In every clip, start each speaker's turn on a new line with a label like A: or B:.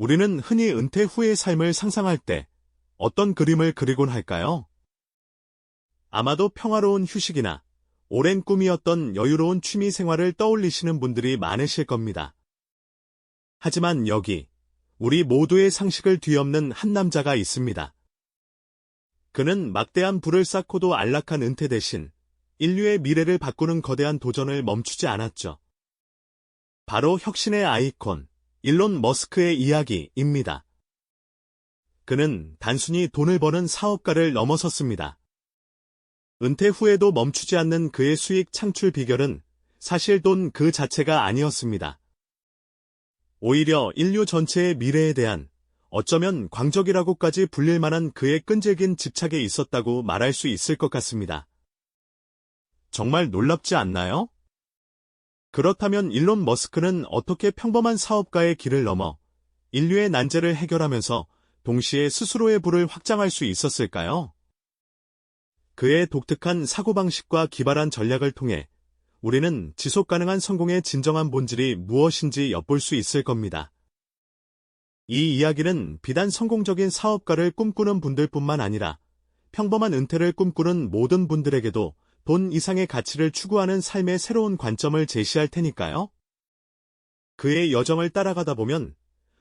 A: 우리는 흔히 은퇴 후의 삶을 상상할 때 어떤 그림을 그리곤 할까요? 아마도 평화로운 휴식이나 오랜 꿈이었던 여유로운 취미 생활을 떠올리시는 분들이 많으실 겁니다. 하지만 여기 우리 모두의 상식을 뒤엎는 한 남자가 있습니다. 그는 막대한 부를 쌓고도 안락한 은퇴 대신 인류의 미래를 바꾸는 거대한 도전을 멈추지 않았죠. 바로 혁신의 아이콘, 일론 머스크의 이야기입니다. 그는 단순히 돈을 버는 사업가를 넘어섰습니다. 은퇴 후에도 멈추지 않는 그의 수익 창출 비결은 사실 돈 그 자체가 아니었습니다. 오히려 인류 전체의 미래에 대한 어쩌면 광적이라고까지 불릴 만한 그의 끈질긴 집착에 있었다고 말할 수 있을 것 같습니다. 정말 놀랍지 않나요? 그렇다면 일론 머스크는 어떻게 평범한 사업가의 길을 넘어 인류의 난제를 해결하면서 동시에 스스로의 부를 확장할 수 있었을까요? 그의 독특한 사고방식과 기발한 전략을 통해 우리는 지속가능한 성공의 진정한 본질이 무엇인지 엿볼 수 있을 겁니다. 이 이야기는 비단 성공적인 사업가를 꿈꾸는 분들뿐만 아니라 평범한 은퇴를 꿈꾸는 모든 분들에게도 돈 이상의 가치를 추구하는 삶의 새로운 관점을 제시할 테니까요. 그의 여정을 따라가다 보면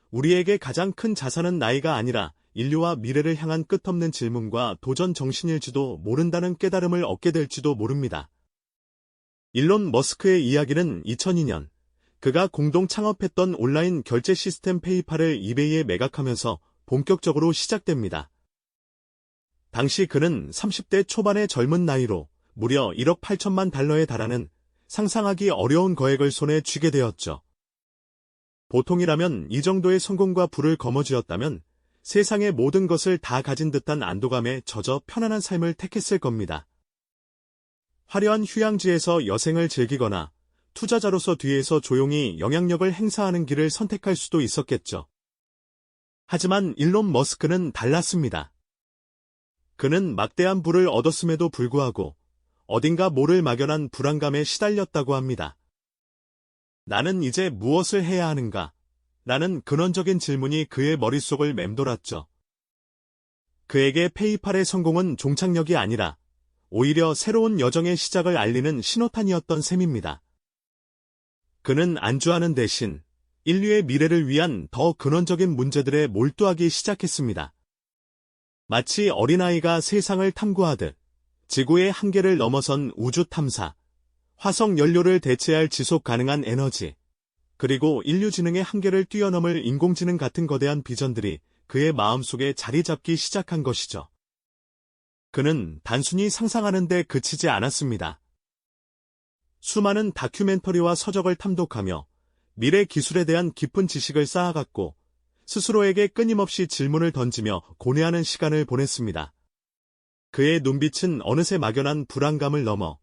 A: 우리에게 가장 큰 자산은 나이가 아니라 인류와 미래를 향한 끝없는 질문과 도전 정신일지도 모른다는 깨달음을 얻게 될지도 모릅니다. 일론 머스크의 이야기는 2002년 그가 공동 창업했던 온라인 결제 시스템 페이팔을 이베이에 매각하면서 본격적으로 시작됩니다. 당시 그는 30대 초반의 젊은 나이로 무려 1억 8천만 달러에 달하는 상상하기 어려운 거액을 손에 쥐게 되었죠. 보통이라면 이 정도의 성공과 부를 거머쥐었다면 세상의 모든 것을 다 가진 듯한 안도감에 젖어 편안한 삶을 택했을 겁니다. 화려한 휴양지에서 여생을 즐기거나 투자자로서 뒤에서 조용히 영향력을 행사하는 길을 선택할 수도 있었겠죠. 하지만 일론 머스크는 달랐습니다. 그는 막대한 부를 얻었음에도 불구하고 어딘가 모를 막연한 불안감에 시달렸다고 합니다. 나는 이제 무엇을 해야 하는가? 라는 근원적인 질문이 그의 머릿속을 맴돌았죠. 그에게 페이팔의 성공은 종착역이 아니라 오히려 새로운 여정의 시작을 알리는 신호탄이었던 셈입니다. 그는 안주하는 대신 인류의 미래를 위한 더 근원적인 문제들에 몰두하기 시작했습니다. 마치 어린아이가 세상을 탐구하듯 지구의 한계를 넘어선 우주 탐사, 화성 연료를 대체할 지속 가능한 에너지, 그리고 인류 지능의 한계를 뛰어넘을 인공지능 같은 거대한 비전들이 그의 마음속에 자리 잡기 시작한 것이죠. 그는 단순히 상상하는 데 그치지 않았습니다. 수많은 다큐멘터리와 서적을 탐독하며 미래 기술에 대한 깊은 지식을 쌓아갔고 스스로에게 끊임없이 질문을 던지며 고뇌하는 시간을 보냈습니다. 그의 눈빛은 어느새 막연한 불안감을 넘어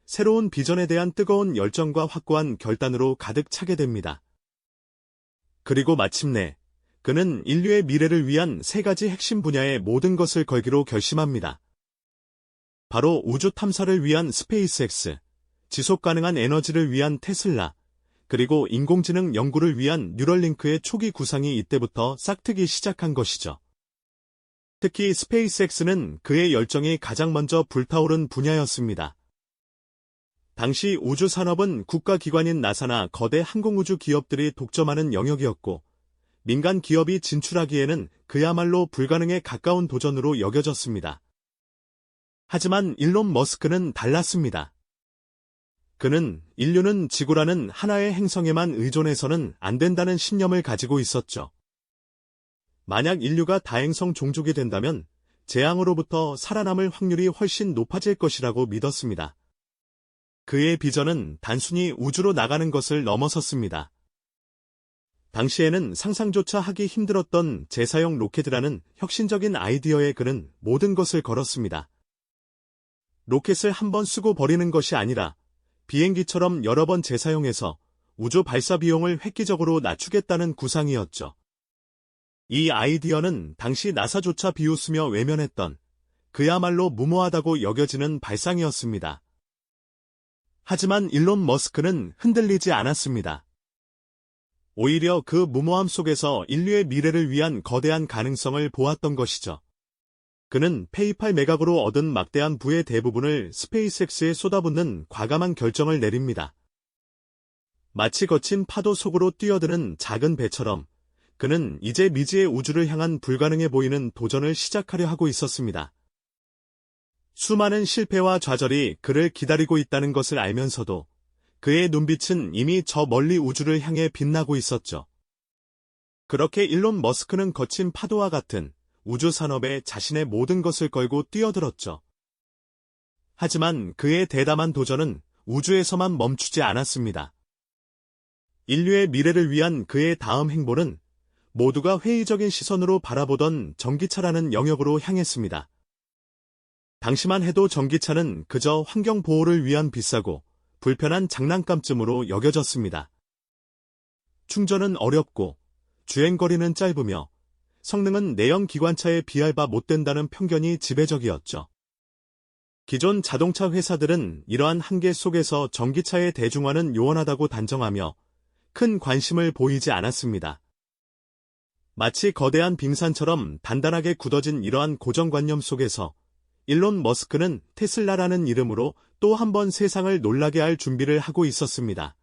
A: 새로운 비전에 대한 뜨거운 열정과 확고한 결단으로 가득 차게 됩니다. 그리고 마침내 그는 인류의 미래를 위한 세 가지 핵심 분야의 모든 것을 걸기로 결심합니다. 바로 우주 탐사를 위한 스페이스X, 지속가능한 에너지를 위한 테슬라, 그리고 인공지능 연구를 위한 뉴럴링크의 초기 구상이 이때부터 싹트기 시작한 것이죠. 특히 스페이스X는 그의 열정이 가장 먼저 불타오른 분야였습니다. 당시 우주산업은 국가기관인 나사나 거대 항공우주 기업들이 독점하는 영역이었고 민간 기업이 진출하기에는 그야말로 불가능에 가까운 도전으로 여겨졌습니다. 하지만 일론 머스크는 달랐습니다. 그는 인류는 지구라는 하나의 행성에만 의존해서는 안 된다는 신념을 가지고 있었죠. 만약 인류가 다행성 종족이 된다면 재앙으로부터 살아남을 확률이 훨씬 높아질 것이라고 믿었습니다. 그의 비전은 단순히 우주로 나가는 것을 넘어섰습니다. 당시에는 상상조차 하기 힘들었던 재사용 로켓이라는 혁신적인 아이디어에 그는 모든 것을 걸었습니다. 로켓을 한 번 쓰고 버리는 것이 아니라 비행기처럼 여러 번 재사용해서 우주 발사 비용을 획기적으로 낮추겠다는 구상이었죠. 이 아이디어는 당시 나사조차 비웃으며 외면했던 그야말로 무모하다고 여겨지는 발상이었습니다. 하지만 일론 머스크는 흔들리지 않았습니다. 오히려 그 무모함 속에서 인류의 미래를 위한 거대한 가능성을 보았던 것이죠. 그는 페이팔 매각으로 얻은 막대한 부의 대부분을 스페이스X에 쏟아붓는 과감한 결정을 내립니다. 마치 거친 파도 속으로 뛰어드는 작은 배처럼 그는 이제 미지의 우주를 향한 불가능해 보이는 도전을 시작하려 하고 있었습니다. 수많은 실패와 좌절이 그를 기다리고 있다는 것을 알면서도 그의 눈빛은 이미 저 멀리 우주를 향해 빛나고 있었죠. 그렇게 일론 머스크는 거친 파도와 같은 우주 산업에 자신의 모든 것을 걸고 뛰어들었죠. 하지만 그의 대담한 도전은 우주에서만 멈추지 않았습니다. 인류의 미래를 위한 그의 다음 행보는 모두가 회의적인 시선으로 바라보던 전기차라는 영역으로 향했습니다. 당시만 해도 전기차는 그저 환경 보호를 위한 비싸고 불편한 장난감쯤으로 여겨졌습니다. 충전은 어렵고 주행거리는 짧으며 성능은 내연 기관차에 비할 바 못된다는 편견이 지배적이었죠. 기존 자동차 회사들은 이러한 한계 속에서 전기차의 대중화는 요원하다고 단정하며 큰 관심을 보이지 않았습니다. 마치 거대한 빙산처럼 단단하게 굳어진 이러한 고정관념 속에서 일론 머스크는 테슬라라는 이름으로 또 한 번 세상을 놀라게 할 준비를 하고 있었습니다.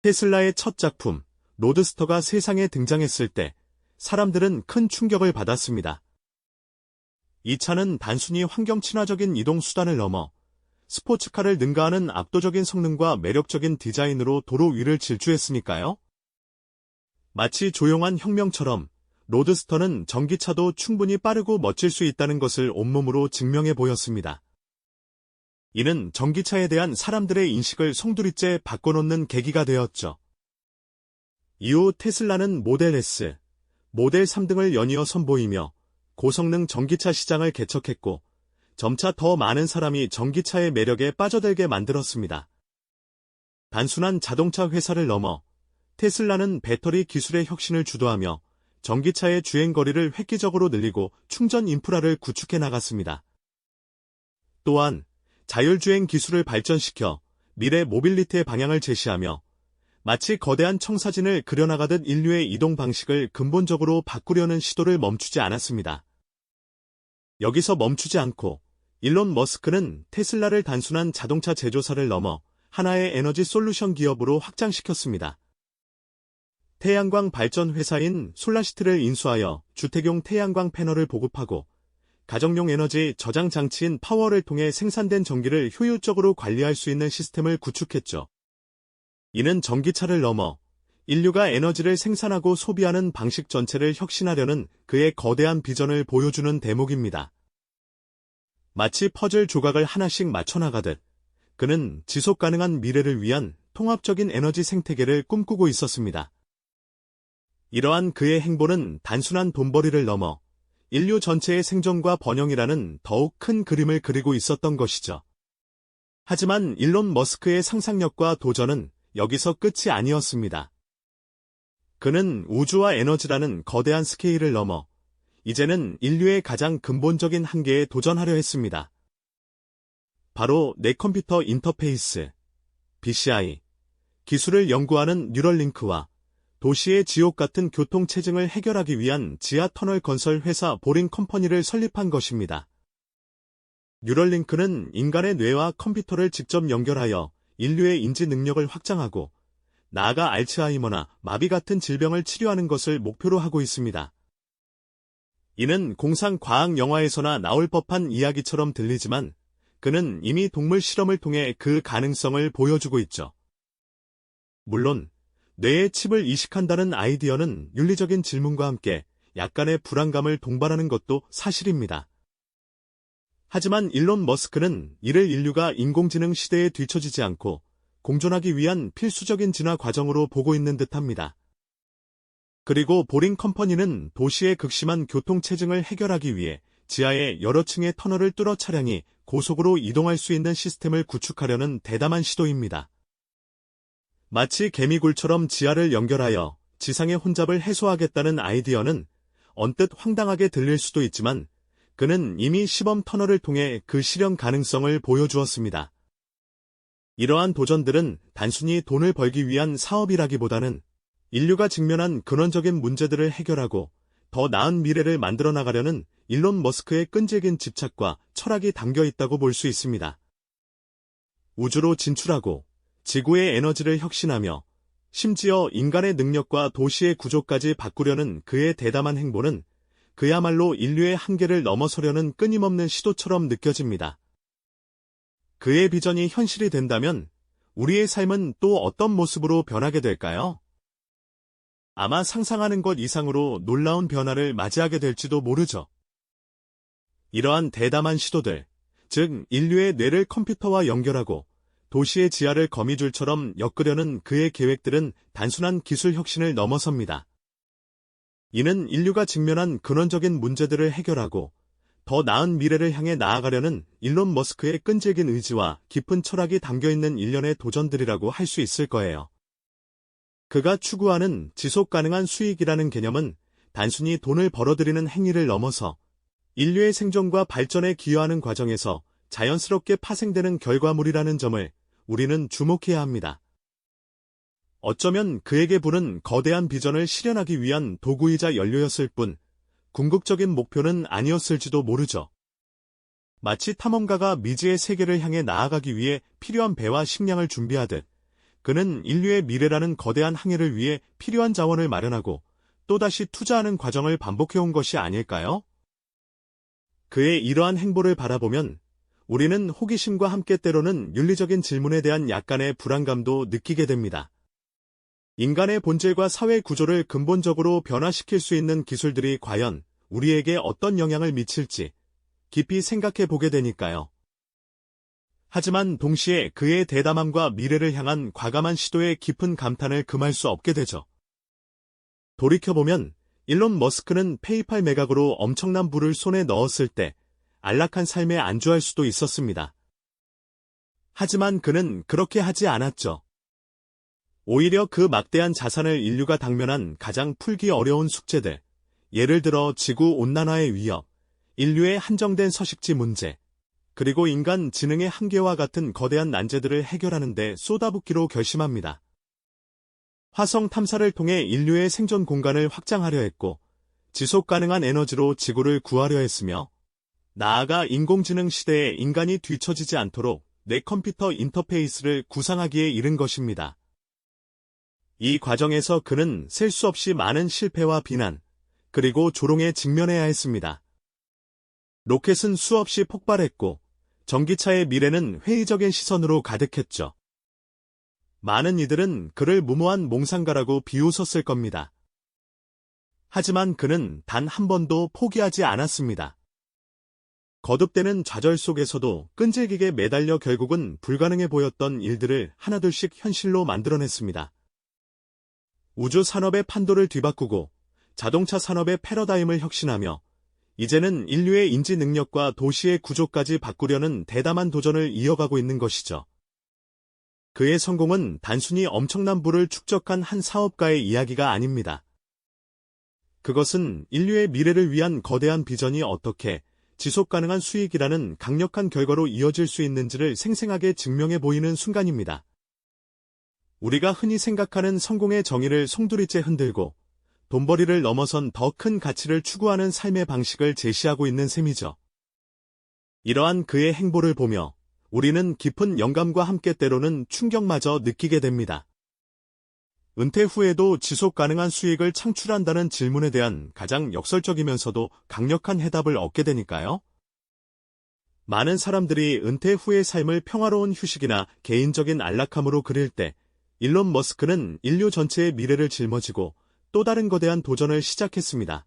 A: 테슬라의 첫 작품, 로드스터가 세상에 등장했을 때 사람들은 큰 충격을 받았습니다. 이 차는 단순히 환경 친화적인 이동 수단을 넘어 스포츠카를 능가하는 압도적인 성능과 매력적인 디자인으로 도로 위를 질주했으니까요. 마치 조용한 혁명처럼 로드스터는 전기차도 충분히 빠르고 멋질 수 있다는 것을 온몸으로 증명해 보였습니다. 이는 전기차에 대한 사람들의 인식을 송두리째 바꿔놓는 계기가 되었죠. 이후 테슬라는 모델 S, 모델 3 등을 연이어 선보이며 고성능 전기차 시장을 개척했고 점차 더 많은 사람이 전기차의 매력에 빠져들게 만들었습니다. 단순한 자동차 회사를 넘어 테슬라는 배터리 기술의 혁신을 주도하며 전기차의 주행거리를 획기적으로 늘리고 충전 인프라를 구축해 나갔습니다. 또한 자율주행 기술을 발전시켜 미래 모빌리티의 방향을 제시하며 마치 거대한 청사진을 그려나가듯 인류의 이동 방식을 근본적으로 바꾸려는 시도를 멈추지 않았습니다. 여기서 멈추지 않고 일론 머스크는 테슬라를 단순한 자동차 제조사를 넘어 하나의 에너지 솔루션 기업으로 확장시켰습니다. 태양광 발전 회사인 솔라시티를 인수하여 주택용 태양광 패널을 보급하고 가정용 에너지 저장 장치인 파워를 통해 생산된 전기를 효율적으로 관리할 수 있는 시스템을 구축했죠. 이는 전기차를 넘어 인류가 에너지를 생산하고 소비하는 방식 전체를 혁신하려는 그의 거대한 비전을 보여주는 대목입니다. 마치 퍼즐 조각을 하나씩 맞춰나가듯 그는 지속가능한 미래를 위한 통합적인 에너지 생태계를 꿈꾸고 있었습니다. 이러한 그의 행보는 단순한 돈벌이를 넘어 인류 전체의 생존과 번영이라는 더욱 큰 그림을 그리고 있었던 것이죠. 하지만 일론 머스크의 상상력과 도전은 여기서 끝이 아니었습니다. 그는 우주와 에너지라는 거대한 스케일을 넘어 이제는 인류의 가장 근본적인 한계에 도전하려 했습니다. 바로 뇌컴퓨터 인터페이스, BCI, 기술을 연구하는 뉴럴링크와 도시의 지옥 같은 교통체증을 해결하기 위한 지하터널 건설 회사 보링 컴퍼니를 설립한 것입니다. 뉴럴링크는 인간의 뇌와 컴퓨터를 직접 연결하여 인류의 인지 능력을 확장하고 나아가 알츠하이머나 마비 같은 질병을 치료하는 것을 목표로 하고 있습니다. 이는 공상 과학 영화에서나 나올 법한 이야기처럼 들리지만 그는 이미 동물 실험을 통해 그 가능성을 보여주고 있죠. 물론 뇌에 칩을 이식한다는 아이디어는 윤리적인 질문과 함께 약간의 불안감을 동반하는 것도 사실입니다. 하지만 일론 머스크는 이를 인류가 인공지능 시대에 뒤처지지 않고 공존하기 위한 필수적인 진화 과정으로 보고 있는 듯합니다. 그리고 보링 컴퍼니는 도시의 극심한 교통체증을 해결하기 위해 지하에 여러 층의 터널을 뚫어 차량이 고속으로 이동할 수 있는 시스템을 구축하려는 대담한 시도입니다. 마치 개미굴처럼 지하를 연결하여 지상의 혼잡을 해소하겠다는 아이디어는 언뜻 황당하게 들릴 수도 있지만 그는 이미 시범 터널을 통해 그 실현 가능성을 보여주었습니다. 이러한 도전들은 단순히 돈을 벌기 위한 사업이라기보다는 인류가 직면한 근원적인 문제들을 해결하고 더 나은 미래를 만들어 나가려는 일론 머스크의 끈질긴 집착과 철학이 담겨 있다고 볼 수 있습니다. 우주로 진출하고 지구의 에너지를 혁신하며 심지어 인간의 능력과 도시의 구조까지 바꾸려는 그의 대담한 행보는 그야말로 인류의 한계를 넘어서려는 끊임없는 시도처럼 느껴집니다. 그의 비전이 현실이 된다면 우리의 삶은 또 어떤 모습으로 변하게 될까요? 아마 상상하는 것 이상으로 놀라운 변화를 맞이하게 될지도 모르죠. 이러한 대담한 시도들, 즉 인류의 뇌를 컴퓨터와 연결하고 도시의 지하를 거미줄처럼 엮으려는 그의 계획들은 단순한 기술 혁신을 넘어섭니다. 이는 인류가 직면한 근원적인 문제들을 해결하고 더 나은 미래를 향해 나아가려는 일론 머스크의 끈질긴 의지와 깊은 철학이 담겨있는 일련의 도전들이라고 할 수 있을 거예요. 그가 추구하는 지속가능한 수익이라는 개념은 단순히 돈을 벌어들이는 행위를 넘어서 인류의 생존과 발전에 기여하는 과정에서 자연스럽게 파생되는 결과물이라는 점을 우리는 주목해야 합니다. 어쩌면 그에게 부른 거대한 비전을 실현하기 위한 도구이자 연료였을 뿐 궁극적인 목표는 아니었을지도 모르죠. 마치 탐험가가 미지의 세계를 향해 나아가기 위해 필요한 배와 식량을 준비하듯 그는 인류의 미래라는 거대한 항해를 위해 필요한 자원을 마련하고 또다시 투자하는 과정을 반복해온 것이 아닐까요? 그의 이러한 행보를 바라보면 우리는 호기심과 함께 때로는 윤리적인 질문에 대한 약간의 불안감도 느끼게 됩니다. 인간의 본질과 사회 구조를 근본적으로 변화시킬 수 있는 기술들이 과연 우리에게 어떤 영향을 미칠지 깊이 생각해 보게 되니까요. 하지만 동시에 그의 대담함과 미래를 향한 과감한 시도에 깊은 감탄을 금할 수 없게 되죠. 돌이켜보면 일론 머스크는 페이팔 매각으로 엄청난 부를 손에 넣었을 때 안락한 삶에 안주할 수도 있었습니다. 하지만 그는 그렇게 하지 않았죠. 오히려 그 막대한 자산을 인류가 당면한 가장 풀기 어려운 숙제들, 예를 들어 지구온난화의 위협, 인류의 한정된 서식지 문제, 그리고 인간 지능의 한계와 같은 거대한 난제들을 해결하는 데 쏟아붓기로 결심합니다. 화성 탐사를 통해 인류의 생존 공간을 확장하려 했고, 지속가능한 에너지로 지구를 구하려 했으며, 나아가 인공지능 시대에 인간이 뒤처지지 않도록 뇌컴퓨터 인터페이스를 구상하기에 이른 것입니다. 이 과정에서 그는 셀 수 없이 많은 실패와 비난, 그리고 조롱에 직면해야 했습니다. 로켓은 수없이 폭발했고, 전기차의 미래는 회의적인 시선으로 가득했죠. 많은 이들은 그를 무모한 몽상가라고 비웃었을 겁니다. 하지만 그는 단 한 번도 포기하지 않았습니다. 거듭되는 좌절 속에서도 끈질기게 매달려 결국은 불가능해 보였던 일들을 하나둘씩 현실로 만들어냈습니다. 우주 산업의 판도를 뒤바꾸고 자동차 산업의 패러다임을 혁신하며 이제는 인류의 인지 능력과 도시의 구조까지 바꾸려는 대담한 도전을 이어가고 있는 것이죠. 그의 성공은 단순히 엄청난 부를 축적한 한 사업가의 이야기가 아닙니다. 그것은 인류의 미래를 위한 거대한 비전이 어떻게 지속가능한 수익이라는 강력한 결과로 이어질 수 있는지를 생생하게 증명해 보이는 순간입니다. 우리가 흔히 생각하는 성공의 정의를 송두리째 흔들고 돈벌이를 넘어선 더 큰 가치를 추구하는 삶의 방식을 제시하고 있는 셈이죠. 이러한 그의 행보를 보며 우리는 깊은 영감과 함께 때로는 충격마저 느끼게 됩니다. 은퇴 후에도 지속 가능한 수익을 창출한다는 질문에 대한 가장 역설적이면서도 강력한 해답을 얻게 되니까요. 많은 사람들이 은퇴 후의 삶을 평화로운 휴식이나 개인적인 안락함으로 그릴 때 일론 머스크는 인류 전체의 미래를 짊어지고 또 다른 거대한 도전을 시작했습니다.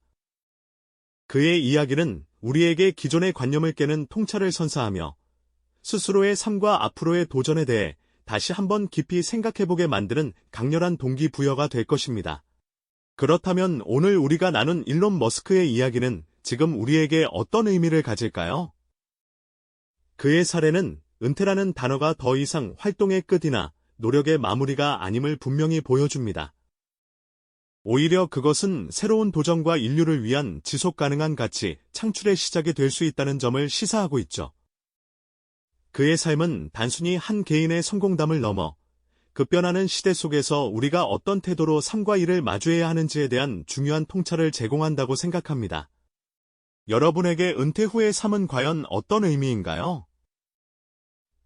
A: 그의 이야기는 우리에게 기존의 관념을 깨는 통찰을 선사하며 스스로의 삶과 앞으로의 도전에 대해 다시 한번 깊이 생각해보게 만드는 강렬한 동기부여가 될 것입니다. 그렇다면 오늘 우리가 나눈 일론 머스크의 이야기는 지금 우리에게 어떤 의미를 가질까요? 그의 사례는 은퇴라는 단어가 더 이상 활동의 끝이나 노력의 마무리가 아님을 분명히 보여줍니다. 오히려 그것은 새로운 도전과 인류를 위한 지속가능한 가치, 창출의 시작이 될 수 있다는 점을 시사하고 있죠. 그의 삶은 단순히 한 개인의 성공담을 넘어 급변하는 시대 속에서 우리가 어떤 태도로 삶과 일을 마주해야 하는지에 대한 중요한 통찰을 제공한다고 생각합니다. 여러분에게 은퇴 후의 삶은 과연 어떤 의미인가요?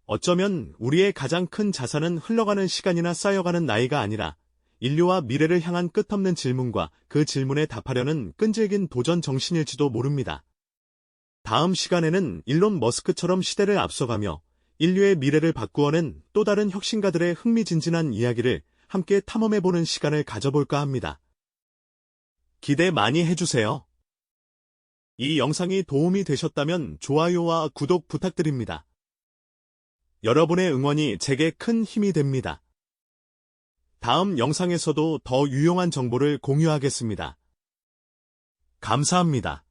A: 어쩌면 우리의 가장 큰 자산은 흘러가는 시간이나 쌓여가는 나이가 아니라 인류와 미래를 향한 끝없는 질문과 그 질문에 답하려는 끈질긴 도전 정신일지도 모릅니다. 다음 시간에는 일론 머스크처럼 시대를 앞서가며 인류의 미래를 바꾸어낸 또 다른 혁신가들의 흥미진진한 이야기를 함께 탐험해보는 시간을 가져볼까 합니다. 기대 많이 해주세요. 이 영상이 도움이 되셨다면 좋아요와 구독 부탁드립니다. 여러분의 응원이 제게 큰 힘이 됩니다. 다음 영상에서도 더 유용한 정보를 공유하겠습니다. 감사합니다.